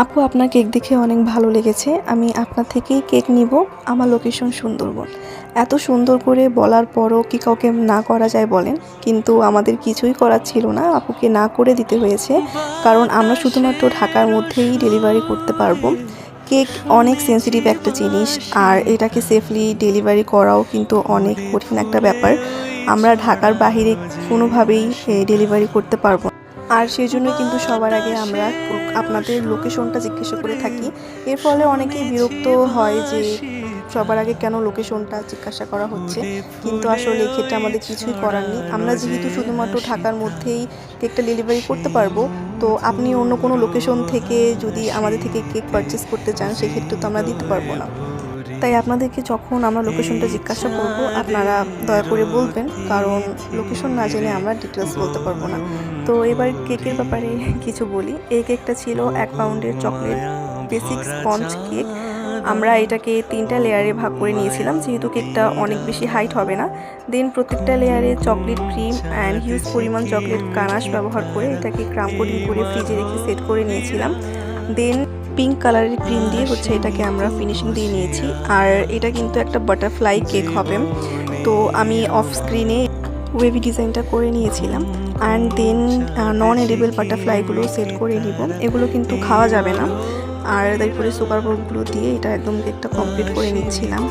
আপু আপনার কেক দেখে অনেক ভালো লেগেছে। আমি আপনার থেকেই কেক নিব। আমার লোকেশন সুন্দরবন। এত সুন্দর করে বলার পরও কি কাউকে না করা যায় বলেন? কিন্তু আমাদের কিছুই করার ছিল না। আপুকে না করে দিতে হয়েছে। কারণ আমরা শুধুমাত্র ঢাকার মধ্যেই ডেলিভারি করতে পারবো। কেক অনেক সেনসিটিভ একটা জিনিস, আর এটাকে সেফলি ডেলিভারি করাও কিন্তু অনেক কঠিন একটা ব্যাপার। আমরা ঢাকার বাহিরে কোনোভাবেই ডেলিভারি করতে পারবো না। আর সেজন্য কিন্তু সবার আগে আমরা আপনাদের লোকেশনটা জিজ্ঞাসা করে থাকি। এর ফলে অনেকেই বিরক্ত হয় যে সবার আগে কেন লোকেশনটা জিজ্ঞাসা করা হচ্ছে, কিন্তু আসলে এক্ষেত্রে আমাদের কিছুই করার নেই। আমরা যেহেতু শুধুমাত্র ঢাকার মধ্যেই কেকটা ডেলিভারি করতে পারবো, তো আপনি অন্য কোনো লোকেশন থেকে যদি আমাদের থেকে কেক পারচেস করতে চান, সেক্ষেত্রে তো আমরা দিতে পারবো না। তাই আপনাদেরকে যখন আমরা লোকেশনটা জিজ্ঞাসা করব, আপনারা দয়া করে বলবেন, কারণ লোকেশন না জেনে আমরা ডিটেলস বলতে পারবো না। তো এবার কেকের ব্যাপারে কিছু বলি। এই কেকটা ছিল 1 পাউন্ডের চকলেট বেসিক স্পঞ্জ কেক। আমরা এটাকে 3টা লেয়ারে ভাগ করে নিয়েছিলাম, যেহেতু কেকটা অনেক বেশি হাইট হবে না। দেন প্রত্যেকটা লেয়ারে চকলেট ক্রিম অ্যান্ড হিউজ পরিমাণ চকলেট গানাশ ব্যবহার করে এটাকে ক্রাম কোটিং করে ফ্রিজে রেখে সেট করে নিয়েছিলাম। দেন পিঙ্ক কালারের ক্রিম দিয়ে এটাকে আমরা ফিনিশিং দিয়ে নিয়েছি। আর এটা কিন্তু একটা বাটারফ্লাই কেক হবে। তো আমি অফ স্ক্রিনে ওয়েভি ডিজাইনটা করে নিয়েছিলাম। অ্যান্ড দেন নন এডিবল বাটারফ্লাইগুলো সেট করে নিব। এগুলো কিন্তু খাওয়া যাবে না। আর তারপরে সুগার বোর্ডগুলো দিয়ে এটা একদম কেকটা কমপ্লিট করে নিচ্ছিলাম।